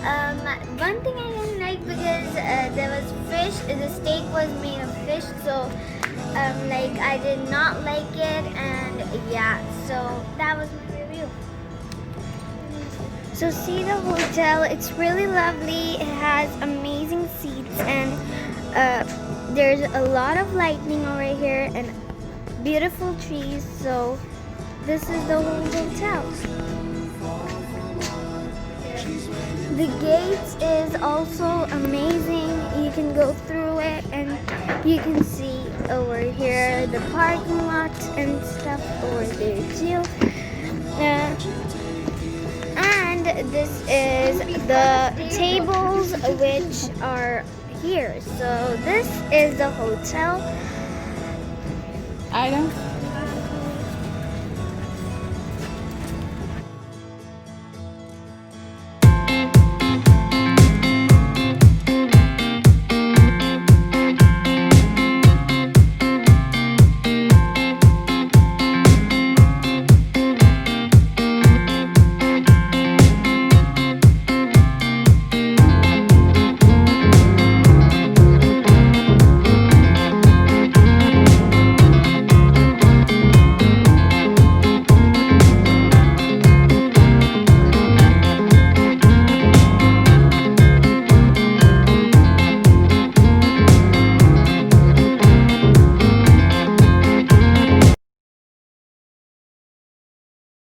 One thing I didn't like because there was fish. The steak was made of fish, so like I did not like it, and yeah, so that was my review. So see the hotel. It's really lovely. It has amazing seats, and there's a lot of lightning over here and beautiful trees. So this is the whole hotel. The gates is also amazing. You can go through it and you can see over here the parking lot and stuff over there too. And this is the tables which are here. So this is the hotel. Item.